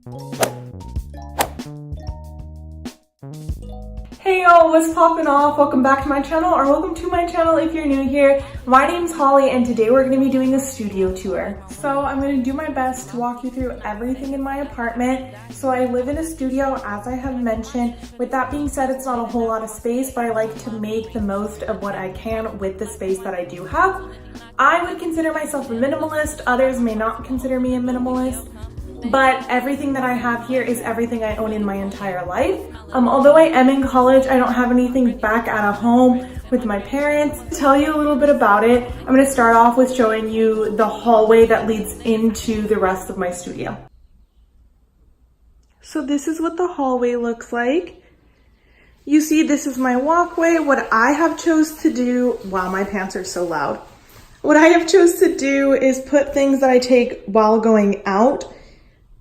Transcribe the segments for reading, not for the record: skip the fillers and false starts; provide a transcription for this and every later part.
Hey y'all, what's poppin' off? Welcome back to my channel, or welcome to my channel if you're new here. My name's Holly and today we're gonna be doing a studio tour. So I'm gonna do my best to walk you through everything in my apartment. So I live in a studio, as I have mentioned. With that being said, it's not a whole lot of space, but I like to make the most of what I can with the space that I do have. I would consider myself a minimalist. Others may not consider me a minimalist. But everything that I have here is everything I own in my entire life. Although I am in college, I don't have anything back at a home with my parents. To tell you a little bit about it, I'm gonna start off with showing you the hallway that leads into the rest of my studio. So this is what the hallway looks like. You see, this is my walkway. What I have chose to do, wow, my pants are so loud. What I have chose to do is put things that I take while going out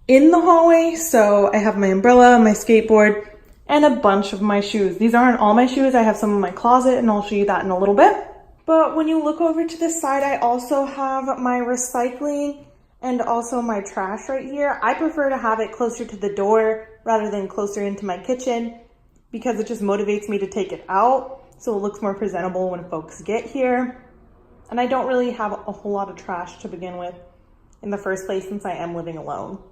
in the hallway. So I have my umbrella, my skateboard, and a bunch of my shoes. These aren't all my shoes. I have some in my closet and I'll show you that in a little bit. But when you look over to the side, I also have my recycling and also my trash right here. I prefer to have it closer to the door rather than closer into my kitchen because it just motivates me to take it out so it looks more presentable when folks get here. And I don't really have a whole lot of trash to begin with in the first place since I am living alone.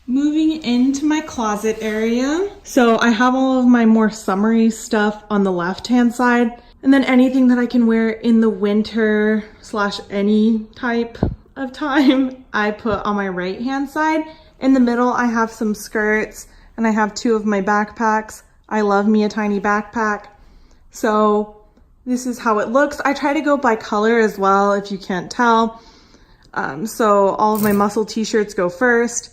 Moving into my closet area. So I have all of my more summery stuff on the left-hand side, and then anything that I can wear in the winter / any type of time, I put on my right-hand side. In the middle, I have some skirts and I have two of my backpacks. I love me a tiny backpack. So this is how it looks. I try to go by color as well, if you can't tell. So all of my muscle t-shirts go first.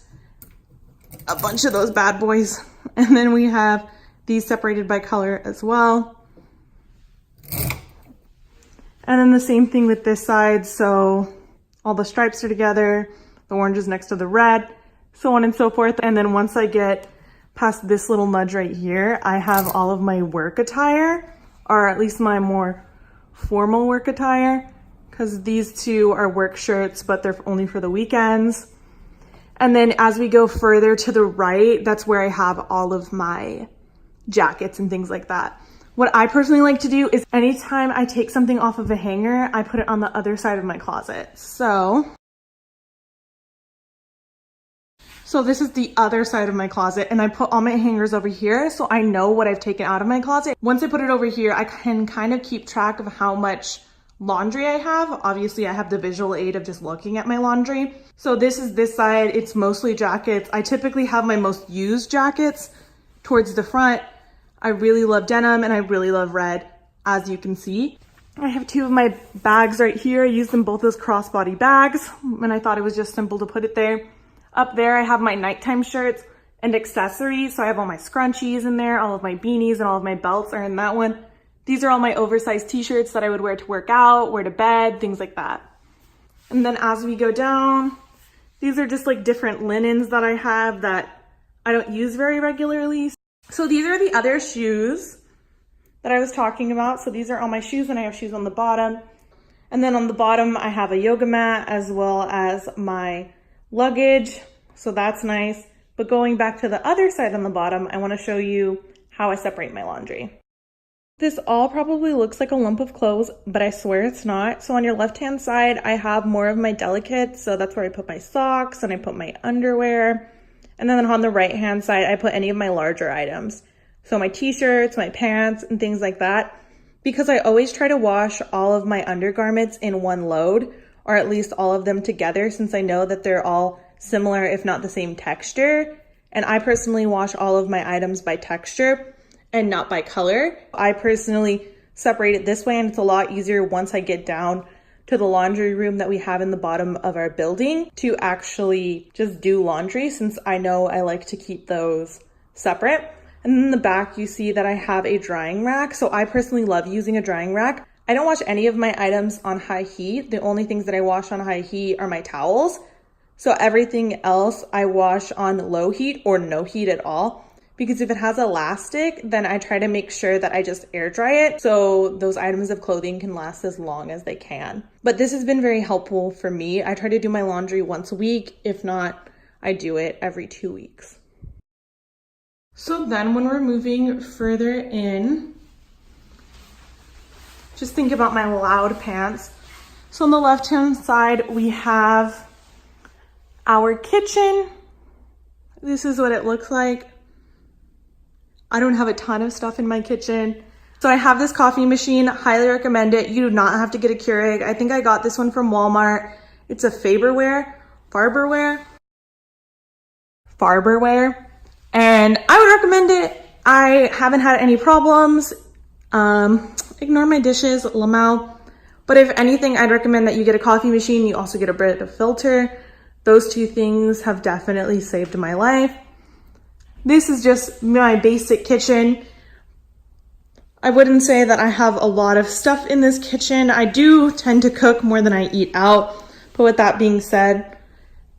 A bunch of those bad boys. And then we have these separated by color as well. And then the same thing with this side. So all the stripes are together, the orange is next to the red, so on and so forth. And then once I get past this little nudge right here, I have all of my work attire, or at least my more formal work attire, because these two are work shirts, but they're only for the weekends. And then as we go further to the right, that's where I have all of my jackets and things like that. What I personally like to do is anytime I take something off of a hanger, I put it on the other side of my closet. So this is the other side of my closet, and I put all my hangers over here so I know what I've taken out of my closet. Once I put it over here, I can kind of keep track of how much laundry I have. Obviously, I have the visual aid of just looking at my laundry. So this is this side. It's mostly jackets. I typically have my most used jackets towards the front. I really love denim and I really love red, as you can see. I have two of my bags right here. I use them both as crossbody bags, and I thought it was just simple to put it there. Up there, I have my nighttime shirts and accessories. So I have all my scrunchies in there, all of my beanies and all of my belts are in that one. These are all my oversized t-shirts that I would wear to work out, wear to bed, things like that. And then as we go down, these are just like different linens that I have that I don't use very regularly. So these are the other shoes that I was talking about. So these are all my shoes, and I have shoes on the bottom. And then on the bottom, I have a yoga mat as well as my luggage. So that's nice. But going back to the other side on the bottom, I want to show you how I separate my laundry. This all probably looks like a lump of clothes, but I swear it's not. So on your left-hand side, I have more of my delicates. So that's where I put my socks and I put my underwear. And then on the right-hand side, I put any of my larger items. So my t-shirts, my pants, and things like that. Because I always try to wash all of my undergarments in one load, or at least all of them together, since I know that they're all similar, if not the same texture. And I personally wash all of my items by texture and not by color. I personally separate it this way, and it's a lot easier once I get down to the laundry room that we have in the bottom of our building to actually just do laundry, since I know I like to keep those separate. And then in the back, you see that I have a drying rack. So I personally love using a drying rack. I don't wash any of my items on high heat. The only things that I wash on high heat are my towels. So everything else I wash on low heat or no heat at all, because if it has elastic, then I try to make sure that I just air dry it so those items of clothing can last as long as they can. But this has been very helpful for me. I try to do my laundry once a week. If not, I do it every 2 weeks. So then when we're moving further in, just think about my loud pants. So on the left-hand side, we have our kitchen. This is what it looks like. I don't have a ton of stuff in my kitchen. So I have this coffee machine, highly recommend it. You do not have to get a Keurig. I think I got this one from Walmart. It's a Farberware, and I would recommend it. I haven't had any problems. Ignore my dishes, Lamau. But if anything, I'd recommend that you get a coffee machine. You also get a Brita filter. Those two things have definitely saved my life. This is just my basic kitchen. I wouldn't say that I have a lot of stuff in this kitchen. I do tend to cook more than I eat out. But with that being said,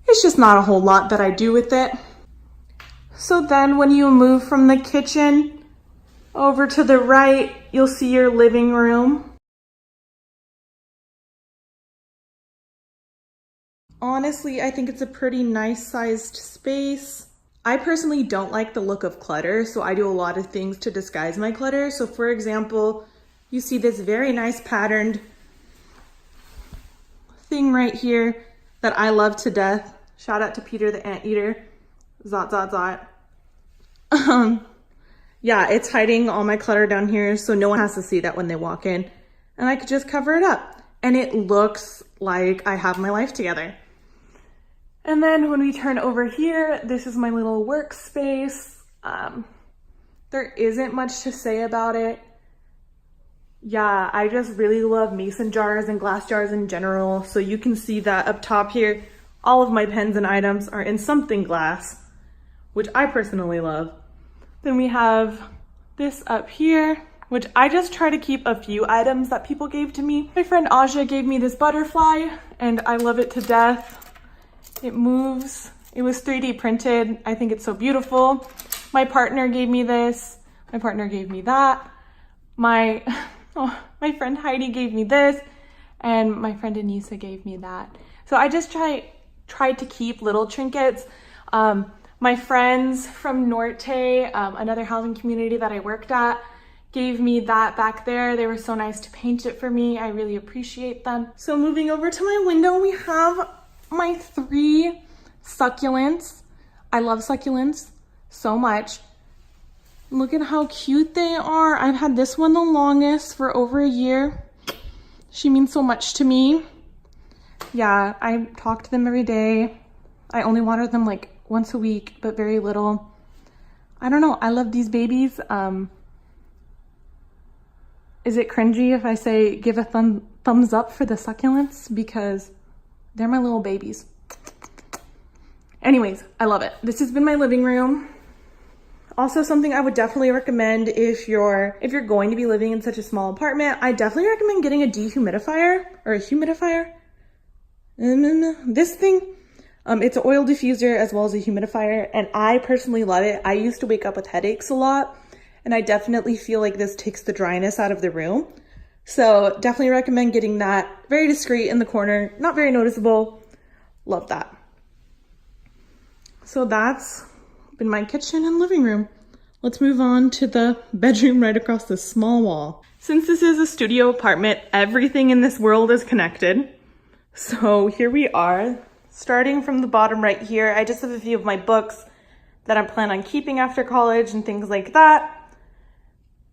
it's just not a whole lot that I do with it. So then when you move from the kitchen over to the right, you'll see your living room. Honestly, I think it's a pretty nice sized space. I personally don't like the look of clutter, so I do a lot of things to disguise my clutter. So for example, you see this very nice patterned thing right here that I love to death. Shout out to Peter the Anteater. Zot, zot, zot. Yeah, it's hiding all my clutter down here, so no one has to see that when they walk in. And I could just cover it up. And it looks like I have my life together. And then when we turn over here, this is my little workspace. There isn't much to say about it. Yeah, I just really love mason jars and glass jars in general. So you can see that up top here, all of my pens and items are in something glass, which I personally love. Then we have this up here, which I just try to keep a few items that people gave to me. My friend Aja gave me this butterfly and I love it to death. It moves. It was 3D printed. I think it's so beautiful. My partner gave me this. My partner gave me that. My friend Heidi gave me this. And my friend Anissa gave me that. So I just tried to keep little trinkets. My friends from Norte, another housing community that I worked at, gave me that back there. They were so nice to paint it for me. I really appreciate them. So moving over to my window, we have my 3 succulents. I love succulents so much. Look at how cute they are. I've had this one the longest for over a year. She means so much to me. Yeah, I talk to them every day. I only water them like once a week, but very little. I don't know. I love these babies. Is it cringy if I say give a thumbs up for the succulents? Because they're my little babies. Anyways, I love it. This has been my living room. Also something I would definitely recommend if you're going to be living in such a small apartment, I definitely recommend getting a dehumidifier or a humidifier. This thing, it's an oil diffuser as well as a humidifier, and I personally love it. I used to wake up with headaches a lot, and I definitely feel like this takes the dryness out of the room. So definitely recommend getting that. Very discreet in the corner, not very noticeable. Love that. So that's been my kitchen and living room. Let's move on to the bedroom right across this small wall. Since this is a studio apartment, everything in this world is connected. So here we are, starting from the bottom right here. I just have a few of my books that I plan on keeping after college and things like that.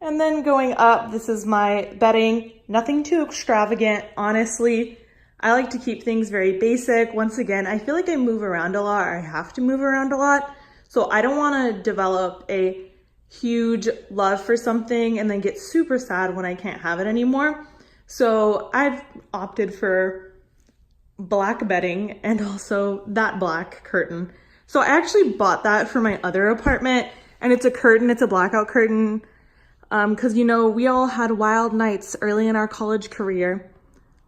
And then going up, this is my bedding. Nothing too extravagant, honestly. I like to keep things very basic. Once again, I feel like I move around a lot, or I have to move around a lot. So I don't want to develop a huge love for something and then get super sad when I can't have it anymore. So I've opted for black bedding and also that black curtain. So I actually bought that for my other apartment, and it's a curtain, it's a blackout curtain. Because, you know, we all had wild nights early in our college career.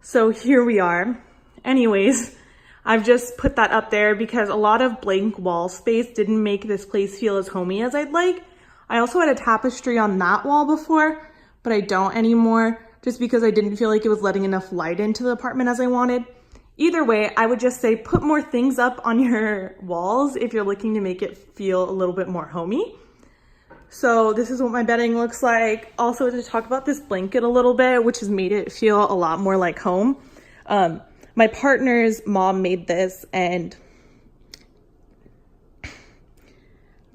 So here we are. Anyways, I've just put that up there because a lot of blank wall space didn't make this place feel as homey as I'd like. I also had a tapestry on that wall before, but I don't anymore just because I didn't feel like it was letting enough light into the apartment as I wanted. Either way, I would just say put more things up on your walls if you're looking to make it feel a little bit more homey. So this is what my bedding looks like. Also to talk about this blanket a little bit, which has made it feel a lot more like home. My partner's mom made this, and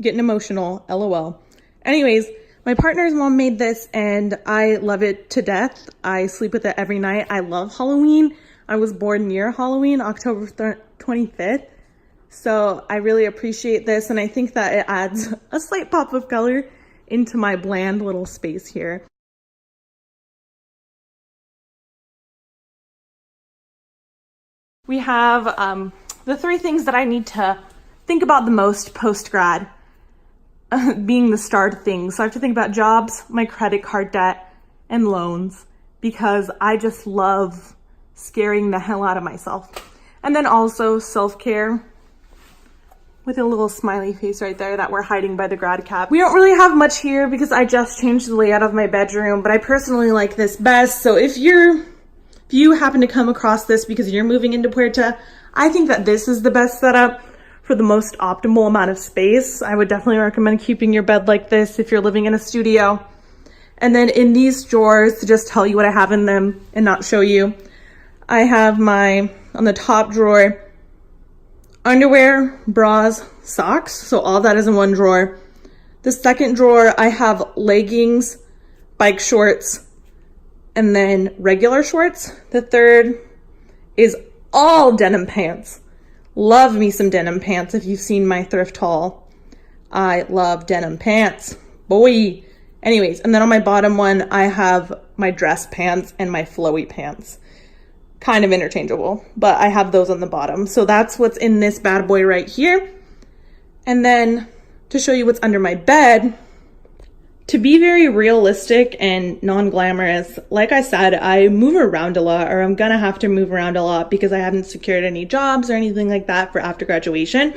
getting emotional, LOL. Anyways, my partner's mom made this and I love it to death. I sleep with it every night. I love Halloween. I was born near Halloween, October 25th. So I really appreciate this, and I think that it adds a slight pop of color into my bland little space here. We have the 3 things that I need to think about the most post-grad, being the starred things. So I have to think about jobs, my credit card debt, and loans, because I just love scaring the hell out of myself. And then also self-care, with a little smiley face right there that we're hiding by the grad cap. We don't really have much here because I just changed the layout of my bedroom, but I personally like this best. So if you happen to come across this because you're moving into Puerta, I think that this is the best setup for the most optimal amount of space. I would definitely recommend keeping your bed like this if you're living in a studio. And then in these drawers, to just tell you what I have in them and not show you, I have on the top drawer, underwear, bras, socks. So all that is in one drawer. The second drawer, I have leggings, bike shorts, and then regular shorts. The third is all denim pants. Love me some denim pants if you've seen my thrift haul. I love denim pants, boy. Anyways, and then on my bottom one, I have my dress pants and my flowy pants. Kind of interchangeable, but I have those on the bottom. So that's what's in this bad boy right here. And then to show you what's under my bed, to be very realistic and non-glamorous, like I said, I move around a lot, or I'm gonna have to move around a lot because I haven't secured any jobs or anything like that for after graduation.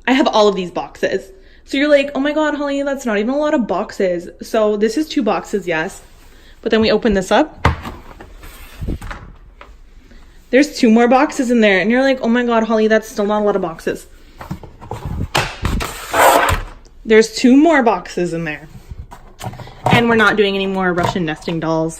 I have all of these boxes. So you're like, oh my God, Holly, that's not even a lot of boxes. So this is 2 boxes, yes. But then we open this up. There's 2 more boxes in there, and you're like, oh my God, Holly, that's still not a lot of boxes. There's 2 more boxes in there. And we're not doing any more Russian nesting dolls.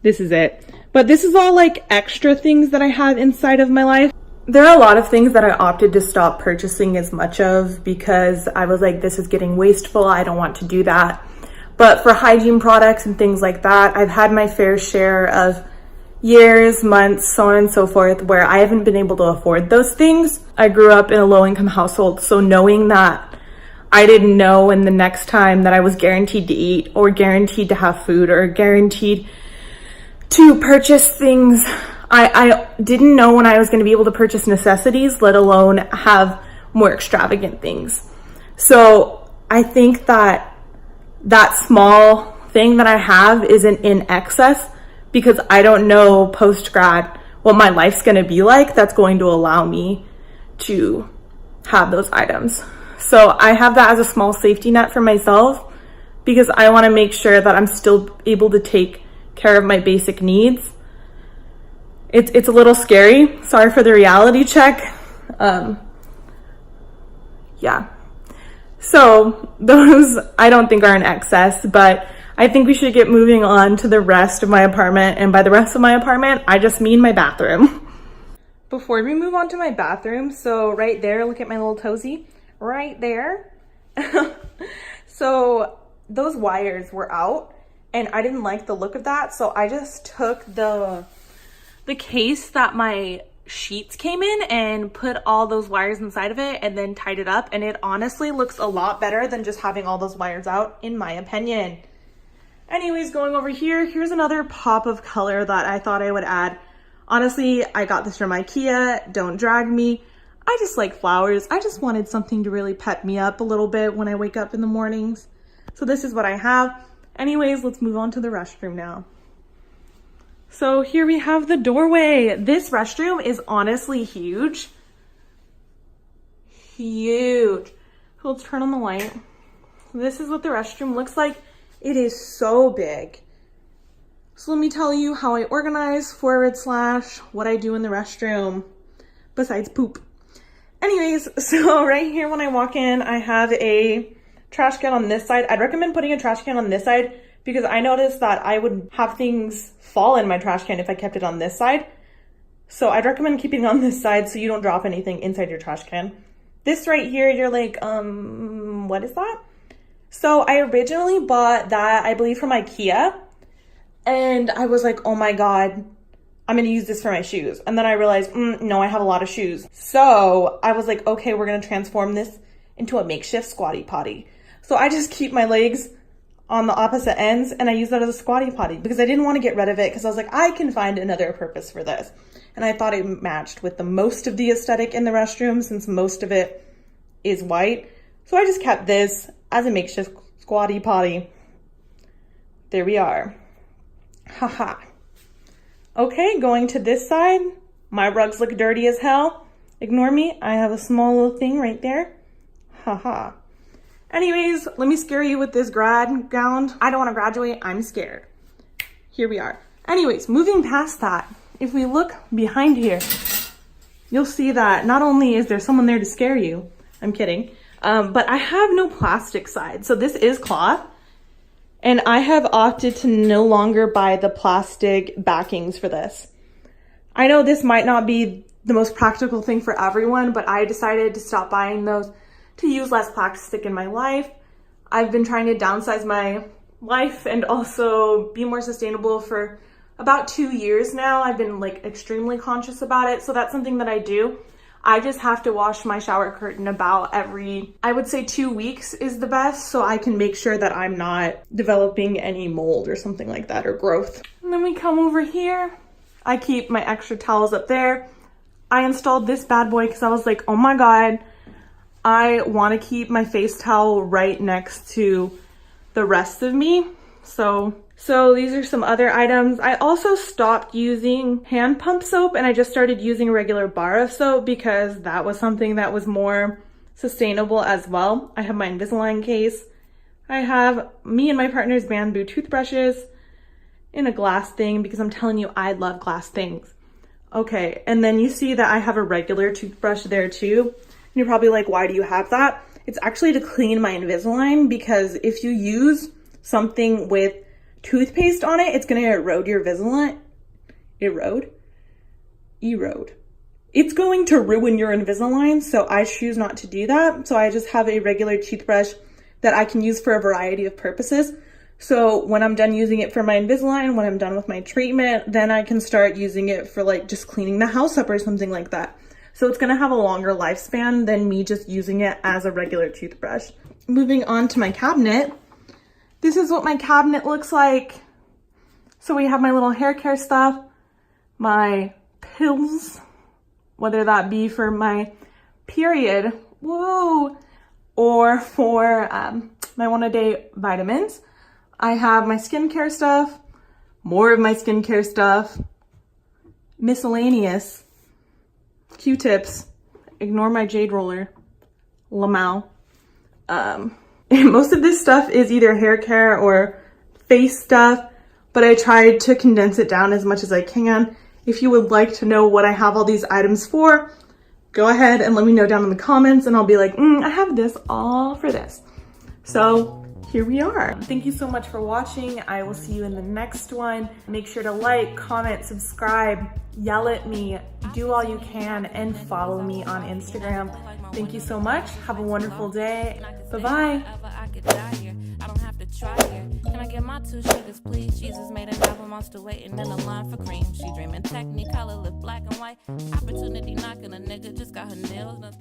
This is it. But this is all like extra things that I have inside of my life. There are a lot of things that I opted to stop purchasing as much of because I was like, this is getting wasteful. I don't want to do that. But for hygiene products and things like that, I've had my fair share of years, months, so on and so forth, where I haven't been able to afford those things. I grew up in a low-income household, so knowing that I didn't know when the next time that I was guaranteed to eat or guaranteed to have food or guaranteed to purchase things, I didn't know when I was going to be able to purchase necessities, let alone have more extravagant things. So I think that that small thing that I have isn't in excess, because I don't know post-grad what my life's gonna be like that's going to allow me to have those items. So I have that as a small safety net for myself because I wanna make sure that I'm still able to take care of my basic needs. It's a little scary. Sorry for the reality check. Yeah. So those I don't think are in excess, but I think we should get moving on to the rest of my apartment. And by the rest of my apartment, I just mean my bathroom. Before we move on to my bathroom, so right there, look at my little toesy, right there. So those wires were out and I didn't like the look of that. So I just took the case that my sheets came in and put all those wires inside of it and then tied it up. And it honestly looks a lot better than just having all those wires out, in my opinion. Anyways, going over here, here's another pop of color that I thought I would add. Honestly, I got this from IKEA, don't drag me. I just like flowers. I just wanted something to really pep me up a little bit when I wake up in the mornings. So this is what I have. Anyways, let's move on to the restroom now. So here we have the doorway. This restroom is honestly huge. Huge. So let's turn on the light. This is what the restroom looks like. It is so big. So let me tell you how I organize / what I do in the restroom besides poop. Anyways, so right here when I walk in, I have a trash can on this side. I'd recommend putting a trash can on this side because I noticed that I would have things fall in my trash can if I kept it on this side. So I'd recommend keeping it on this side so you don't drop anything inside your trash can. This right here, you're like, what is that? So I originally bought that, I believe, from IKEA. And I was like, oh my God, I'm gonna use this for my shoes. And then I realized, no, I have a lot of shoes. So I was like, okay, we're gonna transform this into a makeshift squatty potty. So I just keep my legs on the opposite ends and I use that as a squatty potty because I didn't want to get rid of it because I was like, I can find another purpose for this. And I thought it matched with the most of the aesthetic in the restroom since most of it is white. So I just kept this as a makeshift squatty potty. There we are. Haha. Okay, going to this side. My rugs look dirty as hell. Ignore me. I have a small little thing right there. Haha. Anyways, let me scare you with this grad gown. I don't want to graduate. I'm scared. Here we are. Anyways, moving past that, if we look behind here, you'll see that not only is there someone there to scare you, I'm kidding, but I have no plastic side. So this is cloth. And I have opted to no longer buy the plastic backings for this. I know this might not be the most practical thing for everyone, but I decided to stop buying those to use less plastic in my life. I've been trying to downsize my life and also be more sustainable for about 2 years now. I've been like extremely conscious about it. So that's something that I do. I just have to wash my shower curtain about every, I would say 2 weeks is the best, so I can make sure that I'm not developing any mold or something like that, or growth. And then we come over here. I keep my extra towels up there. I installed this bad boy because I was like, oh my God, I want to keep my face towel right next to the rest of me. So these are some other items. I also stopped using hand pump soap and I just started using a regular bar of soap because that was something that was more sustainable as well. I have my Invisalign case. I have me and my partner's bamboo toothbrushes in a glass thing because I'm telling you, I love glass things. Okay, and then you see that I have a regular toothbrush there too. And you're probably like, why do you have that? It's actually to clean my Invisalign because if you use something with toothpaste on it, it's gonna erode your Invisalign. Erode? It's going to ruin your Invisalign, so I choose not to do that. So I just have a regular toothbrush that I can use for a variety of purposes. So when I'm done using it for my Invisalign, when I'm done with my treatment, then I can start using it for like just cleaning the house up or something like that. So it's gonna have a longer lifespan than me just using it as a regular toothbrush. Moving on to my cabinet. This is what my cabinet looks like. So we have my little hair care stuff, my pills, whether that be for my period, whoa, or for my one-a-day vitamins. I have my skincare stuff, more of my skincare stuff, miscellaneous, Q-tips, ignore my jade roller, Lamau. Most of this stuff is either hair care or face stuff, but I tried to condense it down as much as I can. If you would like to know what I have all these items for, go ahead and let me know down in the comments and I'll be like, I have this all for this. So here we are. Thank you so much for watching. I will see you in the next one. Make sure to like, comment, subscribe, yell at me, do all you can, and follow me on Instagram. Thank you so much. Have a wonderful day. Bye-bye. I don't have to try here. Can I get my 2 sugars, please? Jesus made an album, I'm still waiting in the line for cream. She dreaming technicolor, lip black and white. Opportunity knocking, a nigga just got her nails done.